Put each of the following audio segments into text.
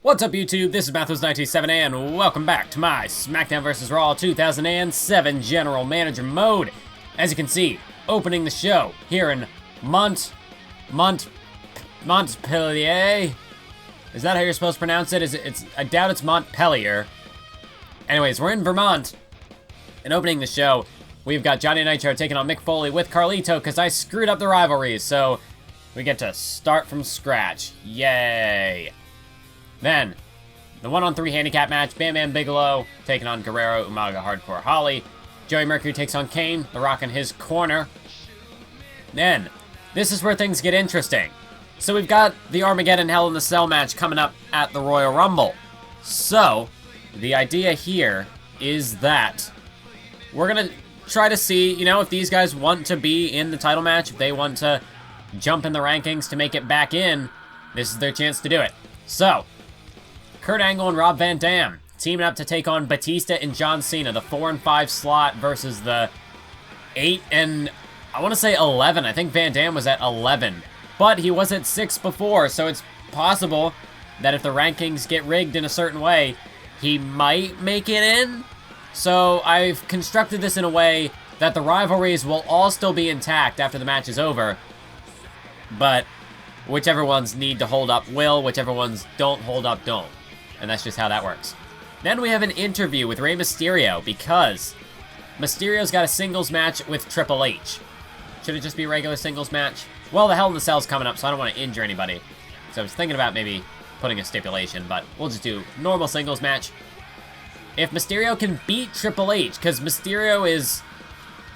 What's up, YouTube? This is Mathos97, and welcome back to my SmackDown vs. Raw 2007 General Manager mode. As you can see, opening the show here in Montpellier. Is that how you're supposed to pronounce it? I doubt it's Montpellier. Anyways, we're in Vermont, and opening the show, we've got Johnny Nitro taking on Mick Foley with Carlito, because I screwed up the rivalries, so we get to start from scratch. Yay! Then, the 1-on-3 handicap match, Bam Bam Bigelow taking on Guerrero, Umaga, Hardcore Holly. Joey Mercury takes on Kane, The Rock in his corner. Then, this is where things get interesting. So we've got the Armageddon Hell in the Cell match coming up at the Royal Rumble. So, the idea here is that we're going to try to see, if these guys want to be in the title match, if they want to jump in the rankings to make it back in, this is their chance to do it. So, Kurt Angle and Rob Van Dam teaming up to take on Batista and John Cena, the 4 and 5 slot versus the 8 and, I want to say 11. I think Van Dam was at 11, but he was at 6 before, so it's possible that if the rankings get rigged in a certain way, he might make it in. So I've constructed this in a way that the rivalries will all still be intact after the match is over, but whichever ones need to hold up will, whichever ones don't hold up don't. And that's just how that works. Then we have an interview with Rey Mysterio, because Mysterio's got a singles match with Triple H. Should it just be a regular singles match? Well, the Hell in the Cell's coming up, so I don't want to injure anybody. So I was thinking about maybe putting a stipulation, but we'll just do normal singles match. If Mysterio can beat Triple H, because Mysterio is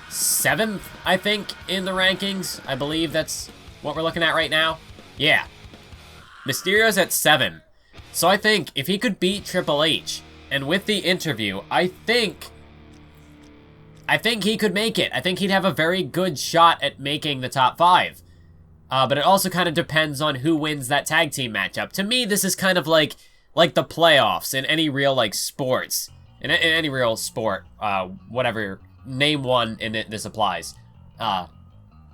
7th, I think, in the rankings. I believe that's what we're looking at right now. Yeah. Mysterio's at 7. So I think if he could beat Triple H, and with the interview, I think he could make it. I think he'd have a very good shot at making the top 5. But it also kind of depends on who wins that tag team matchup. To me, this is kind of like the playoffs in any real, sports. In any real sport, whatever, name one, and this applies.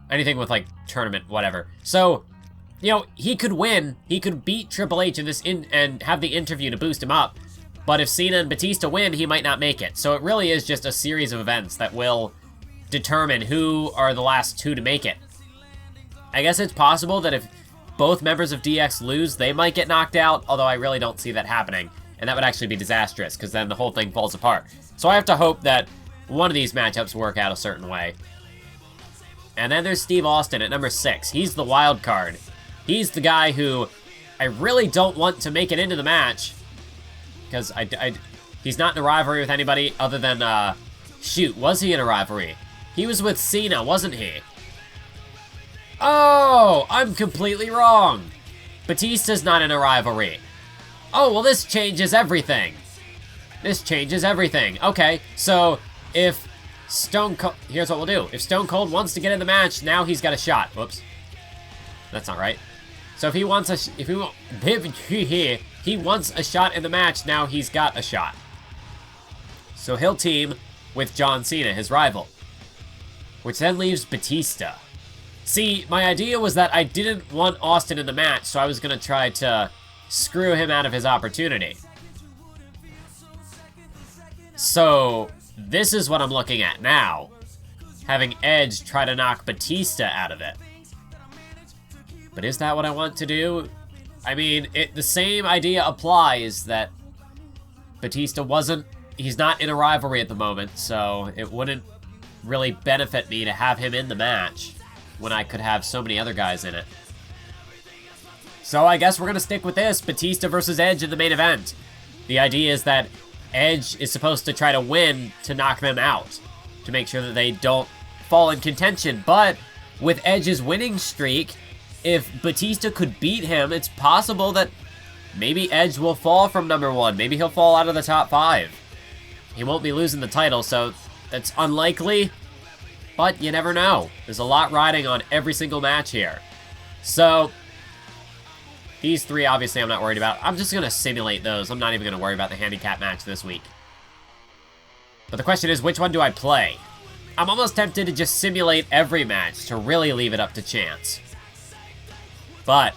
Anything with, tournament, whatever. So, he could win, he could beat Triple H in this and have the interview to boost him up, but if Cena and Batista win, he might not make it. So it really is just a series of events that will determine who are the last 2 to make it. I guess it's possible that if both members of DX lose, they might get knocked out, although I really don't see that happening, and that would actually be disastrous, because then the whole thing falls apart. So I have to hope that one of these matchups work out a certain way. And then there's Steve Austin at number 6. He's the wild card. He's the guy who I really don't want to make it into the match, because he's not in a rivalry with anybody other than, shoot, was he in a rivalry? He was with Cena, wasn't he? Oh, I'm completely wrong. Batista's not in a rivalry. Oh, well, this changes everything. This changes everything. Okay, so if Stone Cold, here's what we'll do. If Stone Cold wants to get in the match, now he's got a shot. Whoops. That's not right. So if he wants a shot in the match, now he's got a shot. So he'll team with John Cena, his rival, which then leaves Batista. See, my idea was that I didn't want Austin in the match, so I was going to try to screw him out of his opportunity. So this is what I'm looking at now, having Edge try to knock Batista out of it. But is that what I want to do? I mean, the same idea applies that Batista he's not in a rivalry at the moment, so it wouldn't really benefit me to have him in the match when I could have so many other guys in it. So I guess we're going to stick with this, Batista versus Edge in the main event. The idea is that Edge is supposed to try to win to knock them out, to make sure that they don't fall in contention. But with Edge's winning streak, if Batista could beat him, it's possible that maybe Edge will fall from number 1. Maybe he'll fall out of the top 5. He won't be losing the title, so that's unlikely, but you never know. There's a lot riding on every single match here. So these 3, obviously, I'm not worried about. I'm just going to simulate those. I'm not even going to worry about the handicap match this week. But the question is, which one do I play? I'm almost tempted to just simulate every match to really leave it up to chance. But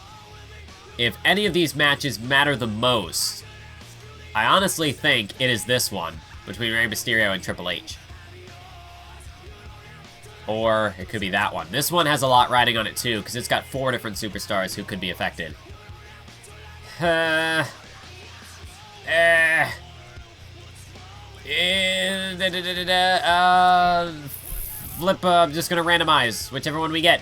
if any of these matches matter the most, I honestly think it is this one between Rey Mysterio and Triple H. Or it could be that one. This one has a lot riding on it too, because it's got 4 different superstars who could be affected. Flip, I'm just gonna randomize whichever one we get.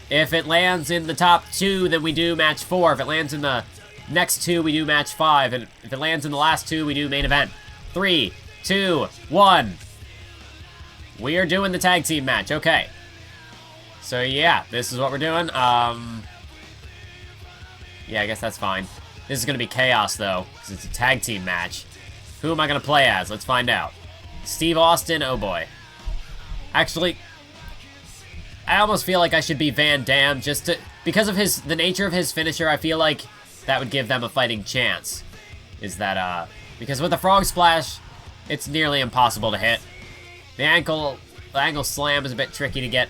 If it lands in the top 2, then we do match 4. If it lands in the next 2, we do match 5. And if it lands in the last 2, we do main event. 3, 2, 1. We are doing the tag team match, okay. So yeah, this is what we're doing. Yeah, I guess that's fine. This is gonna be chaos though, because it's a tag team match. Who am I gonna play as? Let's find out. Steve Austin, oh boy. Actually, I almost feel like I should be Van Dam just to, because of the nature of his finisher, I feel like that would give them a fighting chance. Is that, because with the frog splash, it's nearly impossible to hit. The ankle slam is a bit tricky to get.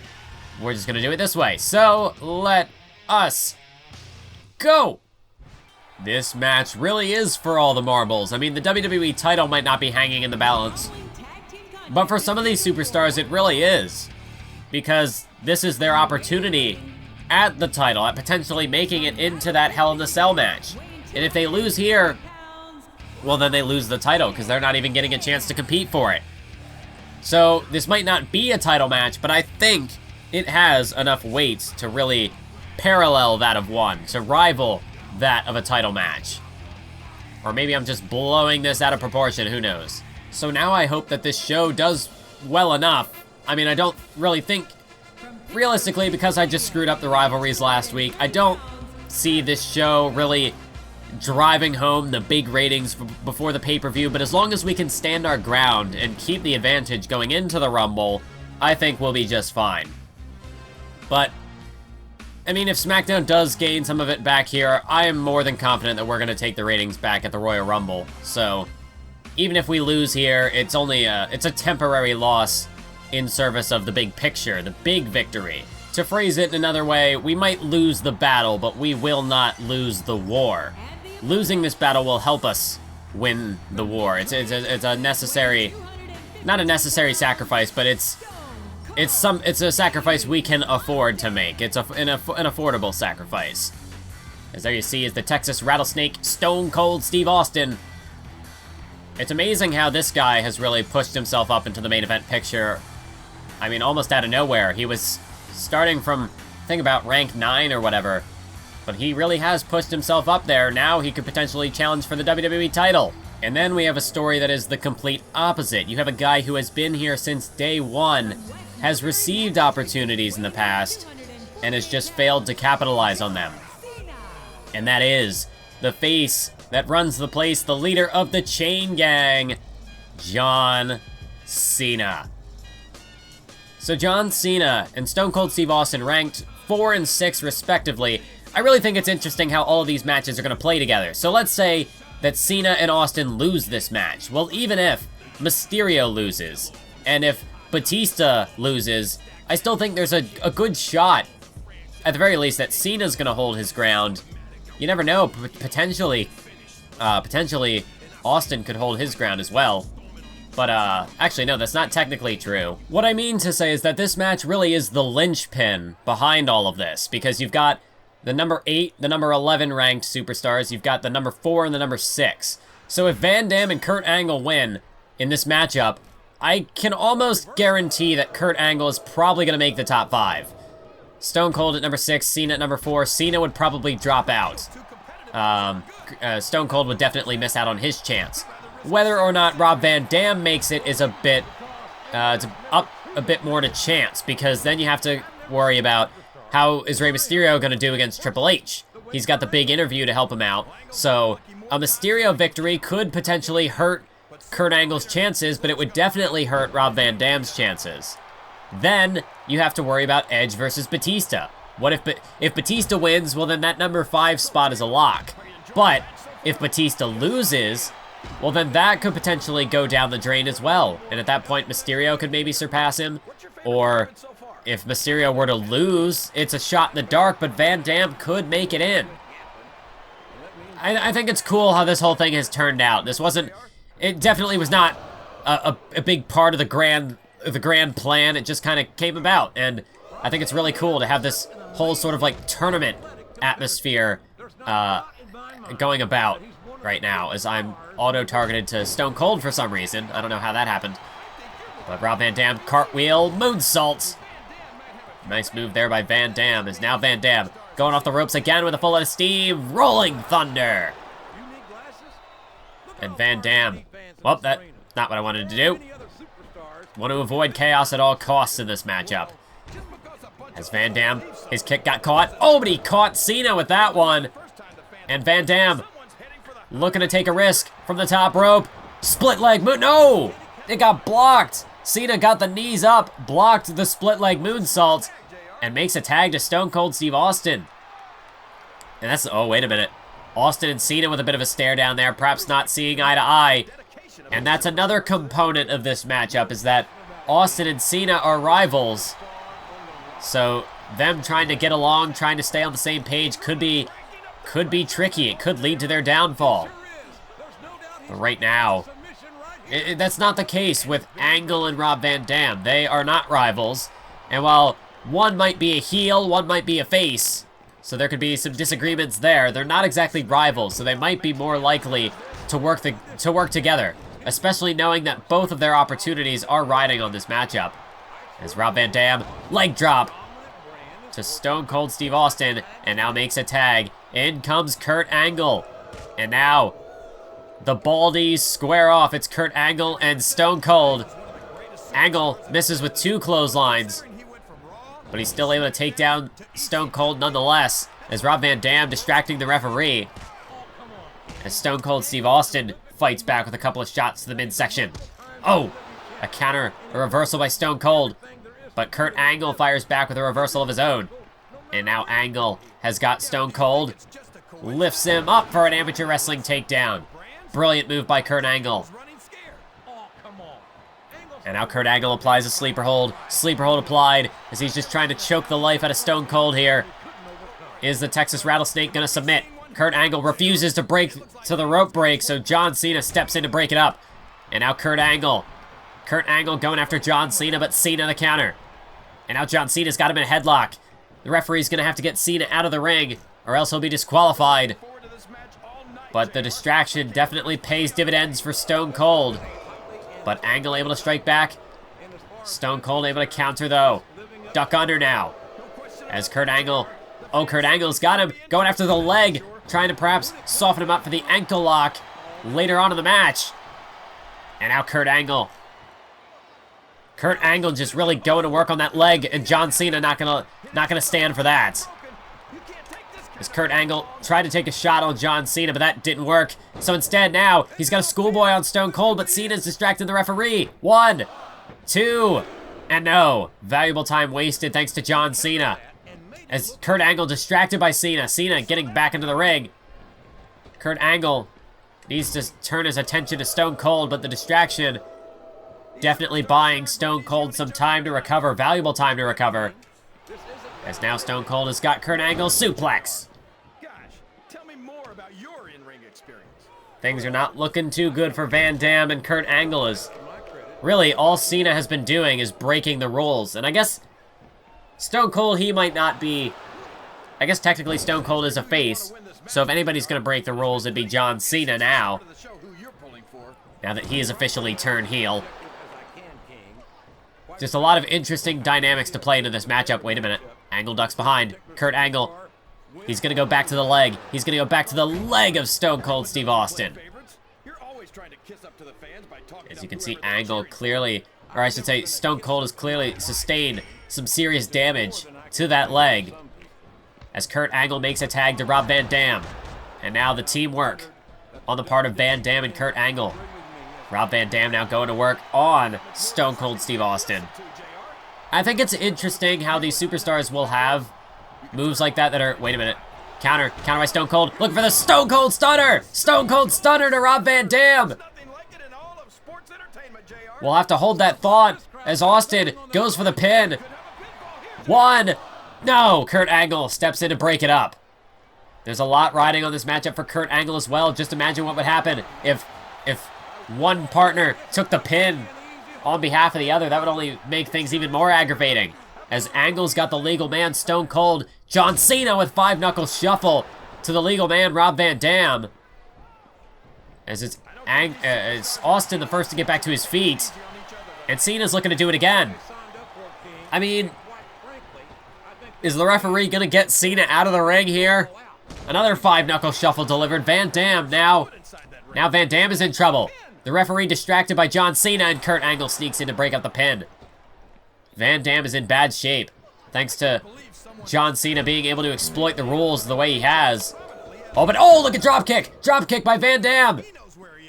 We're just gonna do it this way. So, let us go! This match really is for all the marbles. I mean, the WWE title might not be hanging in the balance, but for some of these superstars, it really is. Because this is their opportunity at the title, at potentially making it into that Hell in a Cell match. And if they lose here, well, then they lose the title, because they're not even getting a chance to compete for it. So, this might not be a title match, but I think it has enough weight to really parallel that of one, to rival that of a title match. Or maybe I'm just blowing this out of proportion, who knows. So now I hope that this show does well enough. I mean, I don't really think, realistically, because I just screwed up the rivalries last week, I don't see this show really driving home the big ratings before the pay-per-view, but as long as we can stand our ground and keep the advantage going into the Rumble, I think we'll be just fine. But, I mean, if SmackDown does gain some of it back here, I am more than confident that we're going to take the ratings back at the Royal Rumble. So, even if we lose here, it's only it's a temporary loss in service of the big picture, the big victory. To phrase it another way, we might lose the battle, but we will not lose the war. Losing this battle will help us win the war. It's a necessary, not a necessary sacrifice, but it's a sacrifice we can afford to make. It's an affordable sacrifice. As there you see is the Texas Rattlesnake, Stone Cold Steve Austin. It's amazing how this guy has really pushed himself up into the main event picture. I mean, almost out of nowhere. He was starting from, I think, about rank 9 or whatever. But he really has pushed himself up there. Now he could potentially challenge for the WWE title. And then we have a story that is the complete opposite. You have a guy who has been here since day one, has received opportunities in the past, and has just failed to capitalize on them. And that is the face that runs the place, the leader of the Chain Gang, John Cena. So John Cena and Stone Cold Steve Austin ranked 4 and 6 respectively. I really think it's interesting how all of these matches are going to play together. So let's say that Cena and Austin lose this match. Well, even if Mysterio loses, and if Batista loses, I still think there's a good shot, at the very least, that Cena's going to hold his ground. You never know, potentially Austin could hold his ground as well. But, actually, no, that's not technically true. What I mean to say is that this match really is the linchpin behind all of this, because you've got the number 8, the number 11 ranked superstars, you've got the number 4 and the number 6. So if Van Dam and Kurt Angle win in this matchup, I can almost guarantee that Kurt Angle is probably going to make the top 5. Stone Cold at number 6, Cena at number 4. Cena would probably drop out. Stone Cold would definitely miss out on his chance. Whether or not Rob Van Dam makes it is a bit, it's up a bit more to chance, because then you have to worry about how is Rey Mysterio going to do against Triple H. He's got the big interview to help him out, so a Mysterio victory could potentially hurt Kurt Angle's chances, but it would definitely hurt Rob Van Dam's chances. Then you have to worry about Edge versus Batista. What if Batista wins? Well, then that number 5 spot is a lock. But if Batista loses, well, then that could potentially go down the drain as well. And at that point, Mysterio could maybe surpass him. Or if Mysterio were to lose, it's a shot in the dark, but Van Dam could make it in. I think it's cool how this whole thing has turned out. This wasn't, it definitely was not a big part of the grand plan. It just kind of came about, and I think it's really cool to have this whole sort of like tournament atmosphere going about right now, as I'm auto-targeted to Stone Cold for some reason. I don't know how that happened. But Rob Van Dam, cartwheel, moonsault. Nice move there by Van Dam, as now Van Dam going off the ropes again with a full head of steam, rolling thunder. And Van Dam, well, that's not what I wanted to do. Want to avoid chaos at all costs in this matchup. As Van Dam, his kick got caught. Oh, but he caught Cena with that one. And Van Dam looking to take a risk from the top rope. Split leg moon, no! It got blocked. Cena got the knees up, blocked the split leg moonsault, and makes a tag to Stone Cold Steve Austin. And that's, oh, wait a minute. Austin and Cena with a bit of a stare down there, perhaps not seeing eye to eye. And that's another component of this matchup, is that Austin and Cena are rivals. So them trying to get along, trying to stay on the same page could be tricky. It could lead to their downfall. But right now, that's not the case with Angle and Rob Van Dam. They are not rivals. And while one might be a heel, one might be a face, so there could be some disagreements there, they're not exactly rivals, so they might be more likely to work together, especially knowing that both of their opportunities are riding on this matchup. As Rob Van Dam, leg drop to Stone Cold Steve Austin, and now makes a tag. In comes Kurt Angle. And now, the Baldies square off. It's Kurt Angle and Stone Cold. Angle misses with 2 clotheslines, but he's still able to take down Stone Cold nonetheless, as Rob Van Dam distracting the referee. As Stone Cold Steve Austin fights back with a couple of shots to the midsection. Oh, a counter, a reversal by Stone Cold, but Kurt Angle fires back with a reversal of his own. And now Angle has got Stone Cold, lifts him up for an amateur wrestling takedown. Brilliant move by Kurt Angle. And now Kurt Angle applies a sleeper hold. Sleeper hold applied, as he's just trying to choke the life out of Stone Cold here. Is the Texas Rattlesnake gonna submit? Kurt Angle refuses to break to the rope break, so John Cena steps in to break it up. And now Kurt Angle. Kurt Angle going after John Cena, but Cena the counter. And now John Cena's got him in a headlock. The referee's gonna have to get Cena out of the ring, or else he'll be disqualified. But the distraction definitely pays dividends for Stone Cold. But Angle able to strike back. Stone Cold able to counter, though. Duck under now. As Kurt Angle... Oh, Kurt Angle's got him. Going after the leg. Trying to perhaps soften him up for the ankle lock later on in the match. And now Kurt Angle. Kurt Angle just really going to work on that leg, and John Cena not gonna stand for that. As Kurt Angle tried to take a shot on John Cena, but that didn't work. So instead now, he's got a schoolboy on Stone Cold, but Cena's distracted the referee. 1, 2, and no. Valuable time wasted thanks to John Cena. As Kurt Angle distracted by Cena. Cena getting back into the ring. Kurt Angle needs to turn his attention to Stone Cold, but the distraction definitely buying Stone Cold some time to recover. Valuable time to recover. As now Stone Cold has got Kurt Angle suplex. Things are not looking too good for Van Dam and Kurt Angle, as really all Cena has been doing is breaking the rules. And I guess Stone Cold, he might not be... I guess technically Stone Cold is a face, so if anybody's going to break the rules, it'd be John Cena now. Now that he has officially turned heel. Just a lot of interesting dynamics to play into this matchup. Wait a minute. Angle ducks behind. Kurt Angle. He's going to go back to the leg. He's going to go back to the leg of Stone Cold Steve Austin. As you can see, Angle clearly, or I should say, Stone Cold has clearly sustained some serious damage to that leg. As Kurt Angle makes a tag to Rob Van Dam. And now the teamwork on the part of Van Dam and Kurt Angle. Rob Van Dam now going to work on Stone Cold Steve Austin. I think it's interesting how these superstars will have moves like that are... Wait a minute. Counter by Stone Cold. Looking for the Stone Cold Stunner! Stone Cold Stunner to Rob Van Dam! We'll have to hold that thought as Austin goes for the pin. 1. No! Kurt Angle steps in to break it up. There's a lot riding on this matchup for Kurt Angle as well. Just imagine what would happen if one partner took the pin on behalf of the other. That would only make things even more aggravating. As Angle's got the legal man, Stone Cold. John Cena with 5-knuckle shuffle to the legal man, Rob Van Dam. As it's Austin the first to get back to his feet. And Cena's looking to do it again. I mean, is the referee going to get Cena out of the ring here? Another 5-knuckle shuffle delivered. Van Dam now Van Dam is in trouble. The referee distracted by John Cena, and Kurt Angle sneaks in to break up the pin. Van Dam is in bad shape, thanks to John Cena being able to exploit the rules the way he has. Oh, but oh, look at dropkick! Dropkick by Van Dam!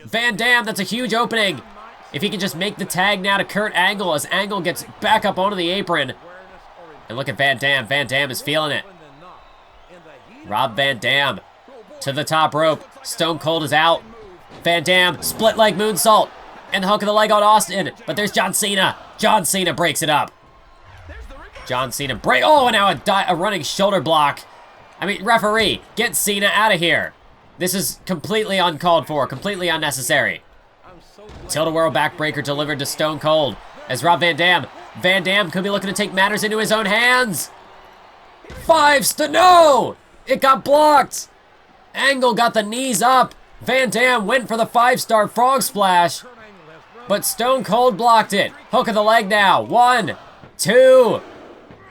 Van Dam, that's a huge opening. If he can just make the tag now to Kurt Angle as Angle gets back up onto the apron. And look at Van Dam. Van Dam is feeling it. Rob Van Dam to the top rope. Stone Cold is out. Van Dam, split leg moonsault. And the hook of the leg on Austin. But there's John Cena. John Cena breaks it up. John Cena break. Oh, and now a running shoulder block. I mean, referee, get Cena out of here. This is completely uncalled for, completely unnecessary. Tilt-a-whirl backbreaker delivered to Stone Cold. As Rob Van Dam could be looking to take matters into his own hands. No! It got blocked. Angle got the knees up. Van Dam went for the 5-star frog splash. But Stone Cold blocked it. Hook of the leg now. 1, 2.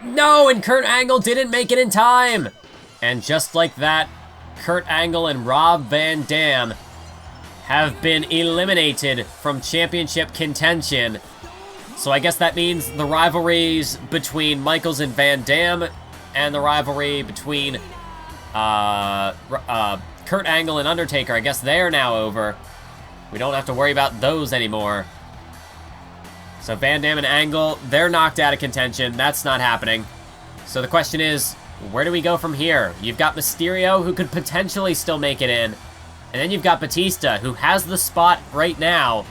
No, and Kurt Angle didn't make it in time. And just like that, Kurt Angle and Rob Van Dam have been eliminated from championship contention. So I guess that means the rivalries between Michaels and Van Dam and the rivalry between Kurt Angle and Undertaker, I guess they're now over. We don't have to worry about those anymore. So Van Dam and Angle, they're knocked out of contention. That's not happening. So the question is, where do we go from here? You've got Mysterio, who could potentially still make it in. And then you've got Batista, who has the spot right now.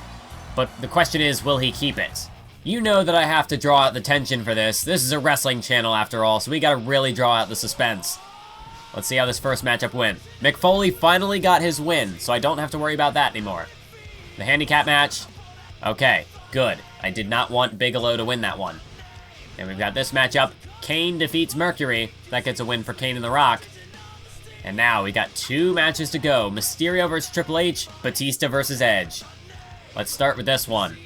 But the question is, will he keep it? You know that I have to draw out the tension for this. This is a wrestling channel after all, so we gotta really draw out the suspense. Let's see how this first matchup went. Mick Foley finally got his win, so I don't have to worry about that anymore. The handicap match. Okay, good. I did not want Bigelow to win that one. And we've got this matchup. Kane defeats Mercury. That gets a win for Kane and The Rock. And now we got 2 matches to go. Mysterio versus Triple H, Batista versus Edge. Let's start with this one.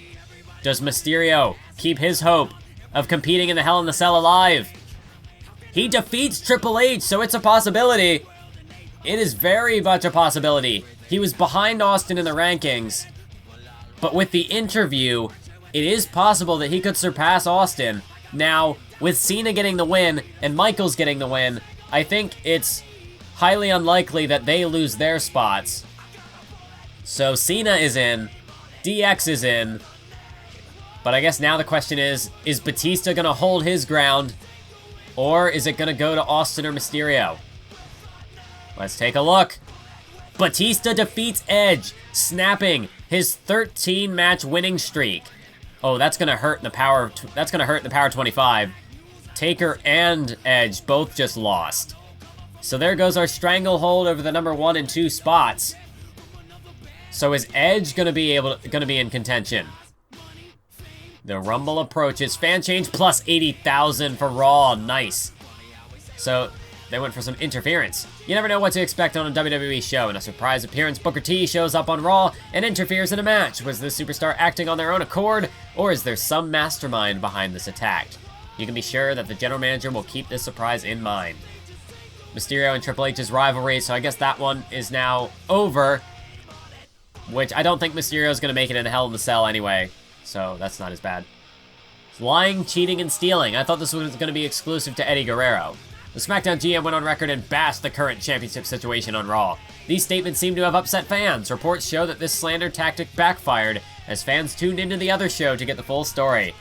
Does Mysterio keep his hope of competing in the Hell in the Cell alive? He defeats Triple H, so it's a possibility. It is very much a possibility. He was behind Austin in the rankings, but with the interview, it is possible that he could surpass Austin. Now, with Cena getting the win and Michaels getting the win, I think it's highly unlikely that they lose their spots. So Cena is in, DX is in, but I guess now the question is Batista gonna hold his ground, or is it gonna go to Austin or Mysterio? Let's take a look. Batista defeats Edge, snapping his 13-match winning streak. Oh, that's gonna hurt the power. That's gonna hurt the Power 25. Taker and Edge both just lost. So there goes our stranglehold over the number 1 and 2 spots. So is Edge gonna be in contention? The Rumble approaches. Fan change plus 80,000 for Raw. Nice. So they went for some interference. You never know what to expect on a WWE show. In a surprise appearance, Booker T shows up on Raw and interferes in a match. Was this superstar acting on their own accord, or is there some mastermind behind this attack? You can be sure that the general manager will keep this surprise in mind. Mysterio and Triple H's rivalry, so I guess that one is now over. Which I don't think Mysterio is going to make it in Hell in the Cell anyway, so that's not as bad. Lying, cheating, and stealing. I thought this was going to be exclusive to Eddie Guerrero. The SmackDown GM went on record and bashed the current championship situation on Raw. These statements seem to have upset fans. Reports show that this slander tactic backfired as fans tuned into the other show to get the full story.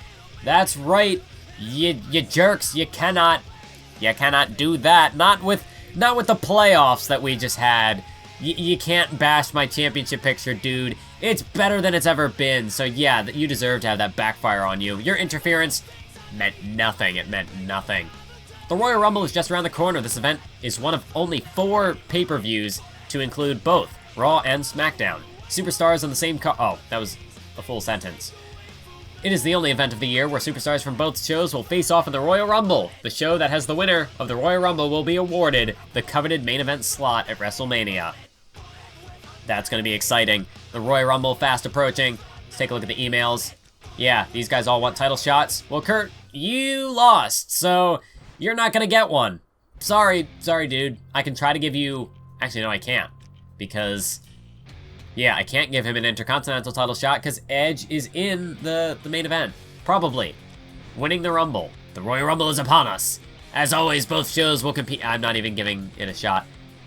That's right, you jerks. You cannot do that. Not with the playoffs that we just had. You can't bash my championship picture, dude. It's better than it's ever been. So yeah, you deserve to have that backfire on you. Your interference meant nothing. It meant nothing. The Royal Rumble is just around the corner. This event is one of only 4 pay-per-views to include both Raw and SmackDown. Superstars on the same oh, that was a full sentence. It is the only event of the year where superstars from both shows will face off in the Royal Rumble. The show that has the winner of the Royal Rumble will be awarded the coveted main event slot at WrestleMania. That's going to be exciting. The Royal Rumble fast approaching. Let's take a look at the emails. Yeah, these guys all want title shots. Well, Kurt, you lost, so you're not going to get one. Sorry, dude. I can try to give you... Actually, no, I can't. Because... yeah, I can't give him an Intercontinental title shot because Edge is in the main event. Probably. Winning the Rumble. The Royal Rumble is upon us. As always, both shows will compete. I'm not even giving it a shot.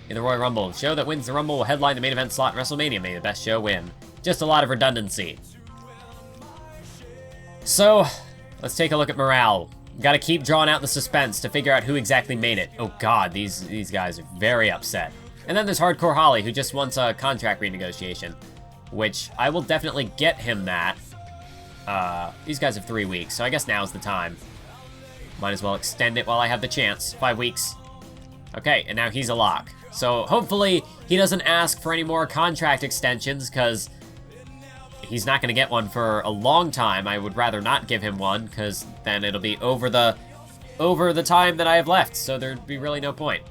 In the Royal Rumble, the show that wins the Rumble will headline the main event slot in WrestleMania. May the best show win. Just a lot of redundancy. So, let's take a look at morale. Gotta keep drawing out the suspense to figure out who exactly made it. Oh god, these guys are very upset. And then there's Hardcore Holly, who just wants a contract renegotiation, which I will definitely get him that. These guys have 3 weeks, so I guess now's the time. Might as well extend it while I have the chance. 5 weeks. Okay, and now he's a lock. So hopefully he doesn't ask for any more contract extensions, because he's not going to get one for a long time. I would rather not give him one, because then it'll be over the time that I have left, so there'd be really no point.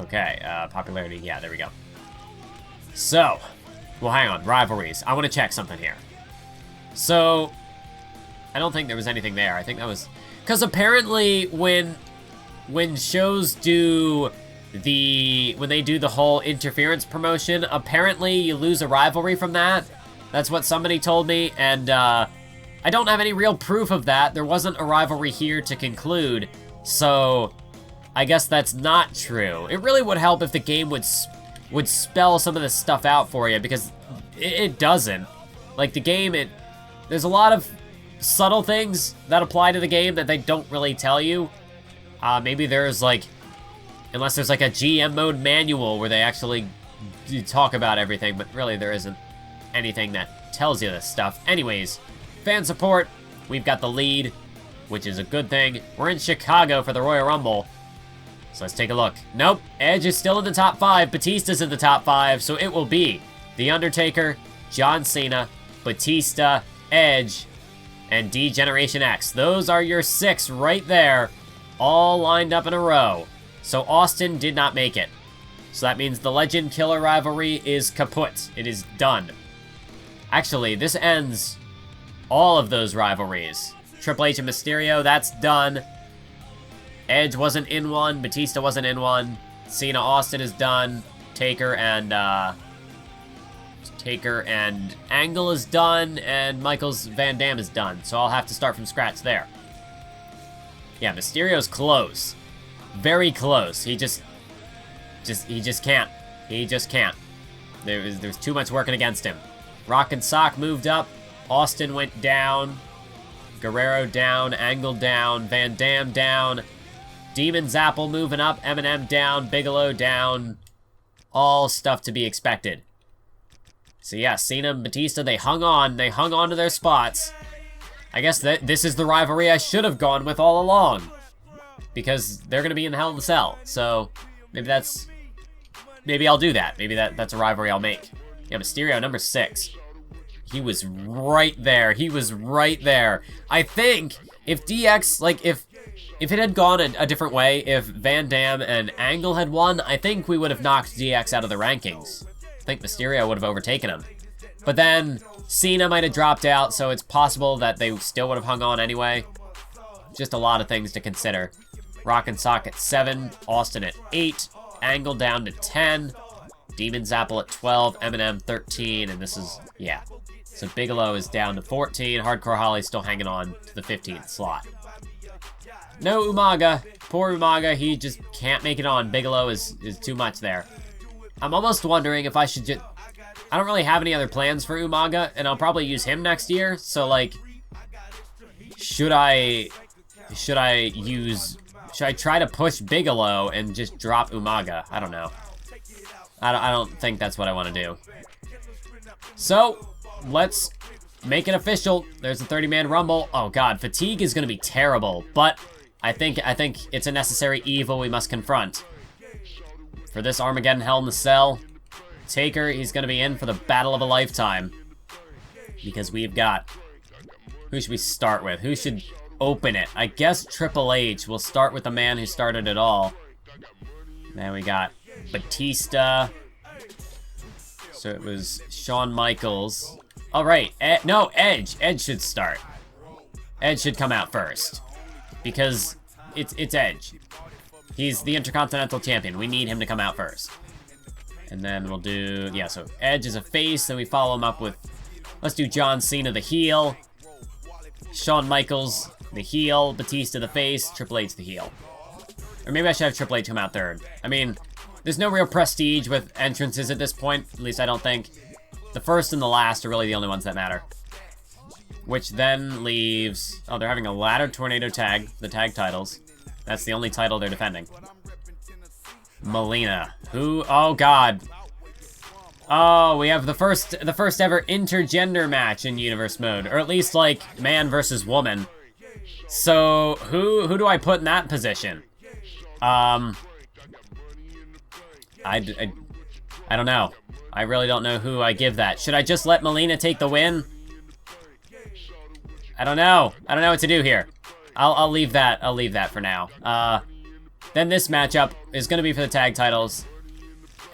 Okay, popularity, yeah, there we go. So, well, hang on, rivalries. I want to check something here. So, I don't think there was anything there. I think that was... because apparently when shows do when they do the whole interference promotion, apparently you lose a rivalry from that. That's what somebody told me, and I don't have any real proof of that. There wasn't a rivalry here to conclude, so I guess that's not true. It really would help if the game would spell some of this stuff out for you, because it doesn't. Like, the game, there's a lot of subtle things that apply to the game that they don't really tell you. Maybe there's, like, unless there's, like, a GM mode manual where they actually talk about everything, but really there isn't anything that tells you this stuff. Anyways, fan support, we've got the lead, which is a good thing. We're in Chicago for the Royal Rumble. So let's take a look. Nope, Edge is still in the top 5. Batista's in the top 5, so it will be The Undertaker, John Cena, Batista, Edge, and D-Generation X. Those are your 6 right there, all lined up in a row. So Austin did not make it. So that means the Legend Killer rivalry is kaput. It is done. Actually, this ends all of those rivalries. Triple H and Mysterio, that's done. Edge wasn't in one. Batista wasn't in one. Cena Austin is done. Taker and Angle is done, and Michaels Van Dam is done. So I'll have to start from scratch there. Yeah, Mysterio's close. Very close. He just can't. He just can't. There's too much working against him. Rock and Sock moved up. Austin went down. Guerrero down. Angle down. Van Dam down. Demon's Apple moving up. Eminem down. Bigelow down. All stuff to be expected. So yeah, Cena and Batista, they hung on. They hung on to their spots. I guess that this is the rivalry I should have gone with all along, because they're going to be in Hell in the Cell. So maybe I'll do that. Maybe that's a rivalry I'll make. Yeah, Mysterio, number 6. He was right there. He was right there. I think if DX, like, if it had gone a different way, if Van Dam and Angle had won, I think we would have knocked DX out of the rankings. I think Mysterio would have overtaken him. But then Cena might have dropped out, so it's possible that they still would have hung on anyway. Just a lot of things to consider. Rock and Sock at 7, Austin at 8, Angle down to 10, Demon's Apple at 12, Eminem 13, and this is, yeah. So Bigelow is down to 14, Hardcore Holly's still hanging on to the 15th slot. No Umaga. Poor Umaga, he just can't make it on. Bigelow is too much there. I'm almost wondering if I should just... I don't really have any other plans for Umaga, and I'll probably use him next year, so, like... Should I try to push Bigelow and just drop Umaga? I don't know. I don't think that's what I want to do. So, let's make it official. There's a 30-man rumble. Oh god, fatigue is gonna be terrible, but I think it's a necessary evil we must confront. For this Armageddon Hell in the Cell, Taker, he's gonna be in for the battle of a lifetime. Because we've got... Who should we start with? Who should open it? I guess Triple H. We'll start with the man who started it all. Then we got Batista. So it was Shawn Michaels. All right, no, Edge. Edge should start. Edge should come out first. Because it's Edge. He's the Intercontinental Champion. We need him to come out first. And then we'll do... Yeah, so Edge is a face. Then we follow him up with... Let's do John Cena, the heel. Shawn Michaels, the heel. Batista, the face. Triple H, the heel. Or maybe I should have Triple H come out third. I mean, there's no real prestige with entrances at this point. At least I don't think. The first and the last are really the only ones that matter. Which then leaves... Oh, they're having a ladder tornado tag. The tag titles. That's the only title they're defending. Melina. Who... Oh, God. Oh, we have the first ever intergender match in Universe mode. Or at least, like, man versus woman. So, who do I put in that position? I don't know. I really don't know who I give that. Should I just let Melina take the win? I don't know. I don't know what to do here. I'll leave that. I'll leave that for now. Then this matchup is going to be for the tag titles.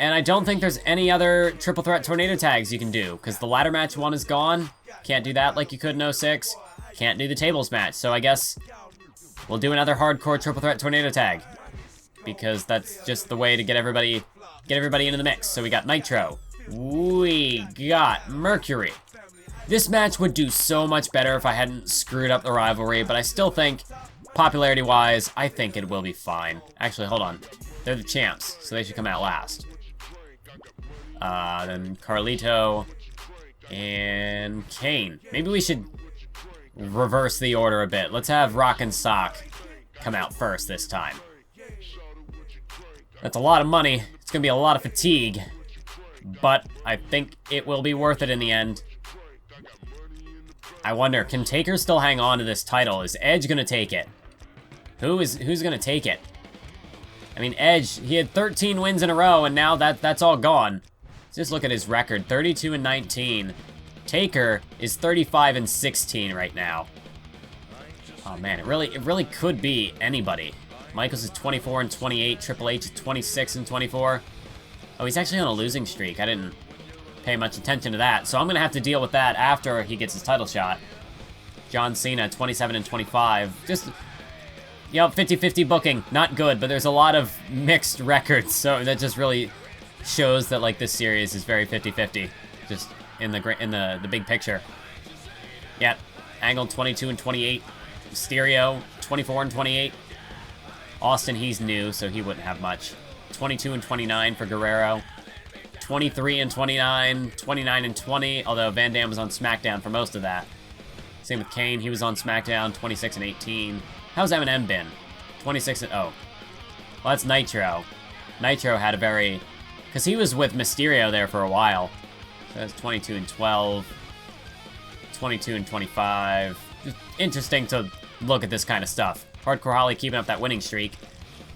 And I don't think there's any other triple threat tornado tags you can do, because the ladder match one is gone. Can't do that like you could in 06. Can't do the tables match, so I guess we'll do another hardcore triple threat tornado tag, because that's just the way to get everybody into the mix. So we got Nitro. We got Mercury. This match would do so much better if I hadn't screwed up the rivalry, but I still think, popularity-wise, I think it will be fine. Actually, hold on. They're the champs, so they should come out last. Then Carlito and Kane. Maybe we should reverse the order a bit. Let's have Rock and Sock come out first this time. That's a lot of money. It's gonna be a lot of fatigue, but I think it will be worth it in the end. I wonder, can Taker still hang on to this title? Is Edge gonna take it? Who's gonna take it? I mean, Edge, he had 13 wins in a row, and now that's all gone. Just look at his record, 32-19. Taker is 35-16 right now. Oh man, it really could be anybody. Michaels is 24-28. Triple H is 26-24. Oh, he's actually on a losing streak. I didn't pay much attention to that, so I'm gonna have to deal with that after he gets his title shot. John Cena, 27-25. Just, you know, 50-50 booking, not good, but there's a lot of mixed records, so that just really shows that, like, this series is very 50-50, just in the big picture. Yeah, Angle 22-28, Mysterio 24-28. Austin, he's new, so he wouldn't have much. 22-29 for Guerrero. 23-29, 29-20, although Van Dam was on SmackDown for most of that. Same with Kane, he was on SmackDown, 26-18. How's Eminem been? 26-oh. Well, that's Nitro. Nitro had a very... Because he was with Mysterio there for a while. So that's 22-12. 22-25. Just interesting to look at this kind of stuff. Hardcore Holly keeping up that winning streak.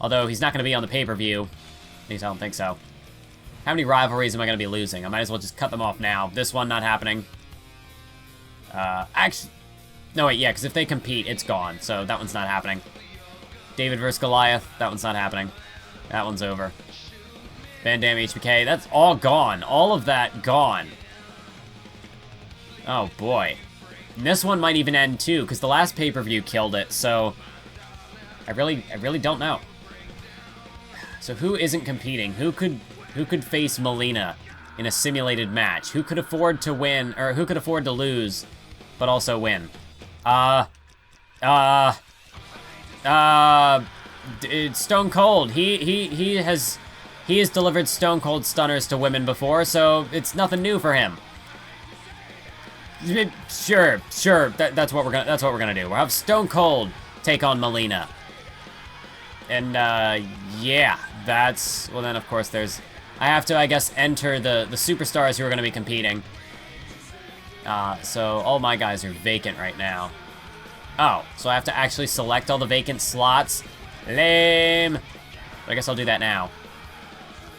Although he's not going to be on the pay-per-view. At least I don't think so. How many rivalries am I going to be losing? I might as well just cut them off now. This one not happening. Actually... No, wait, yeah, because if they compete, it's gone. So that one's not happening. David versus Goliath, that one's not happening. That one's over. Van Dam HBK, that's all gone. All of that gone. Oh, boy. And this one might even end, too, because the last pay-per-view killed it, so... I really don't know. So who isn't competing? Who could face Melina in a simulated match? Who could afford to win, or who could afford to lose, but also win? It's Stone Cold. He has delivered Stone Cold stunners to women before, so it's nothing new for him. Sure. That's what we're gonna do. We'll have Stone Cold take on Melina. And yeah, that's, well then of course there's, I have to, I guess, enter the superstars who are gonna be competing. So all my guys are vacant right now. Oh, so I have to actually select all the vacant slots. Lame. But I guess I'll do that now.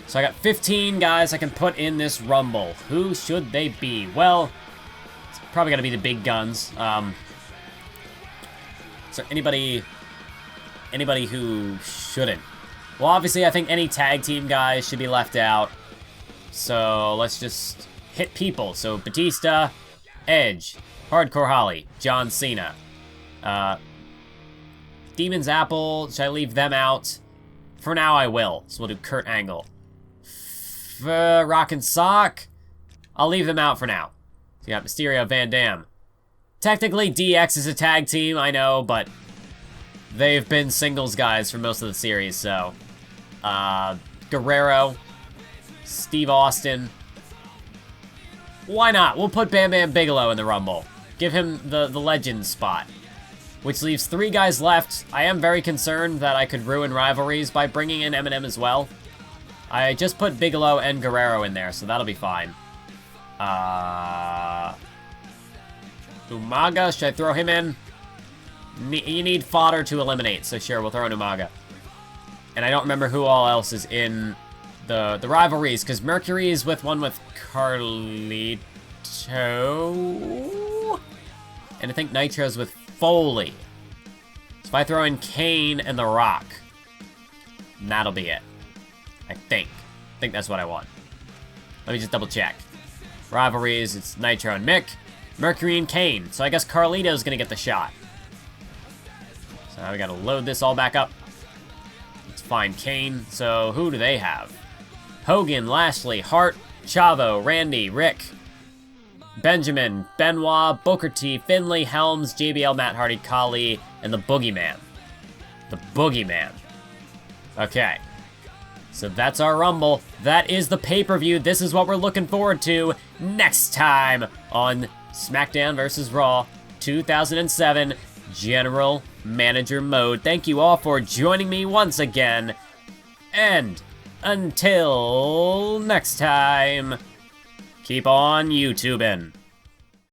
So I got 15 guys I can put in this Rumble. Who should they be? Well, it's probably gonna be the big guns. Is there anybody who shouldn't? Well, obviously, I think any tag team guys should be left out. So let's just hit people. So Batista, Edge, Hardcore Holly, John Cena. Demon's Apple, should I leave them out? For now, I will. So we'll do Kurt Angle. Rock and Sock, I'll leave them out for now. So you got Mysterio, Van Dam. Technically, DX is a tag team, I know, but they've been singles guys for most of the series, so. Guerrero, Steve Austin. Why not? We'll put Bam Bam Bigelow in the Rumble. Give him the legend spot. Which leaves 3 guys left. I am very concerned that I could ruin rivalries by bringing in Eminem as well. I just put Bigelow and Guerrero in there, so that'll be fine. Umaga, should I throw him in? You need fodder to eliminate, so sure, we'll throw in Umaga. And I don't remember who all else is in the rivalries, because Mercury is with Carlito. And I think Nitro's with Foley. So if I throw in Kane and The Rock, that'll be it. I think that's what I want. Let me just double check. Rivalries, it's Nitro and Mick, Mercury and Kane. So I guess Carlito's gonna get the shot. So now we gotta load this all back up. Let's find Kane. So who do they have? Hogan, Lashley, Hart, Chavo, Randy, Rick, Benjamin, Benoit, Booker T, Finlay, Helms, JBL, Matt Hardy, Khali, and the Boogeyman. The Boogeyman. Okay. So that's our Rumble. That is the pay-per-view. This is what we're looking forward to next time on SmackDown vs. Raw 2007 General Manager Mode. Thank you all for joining me once again. And until next time, keep on YouTubing.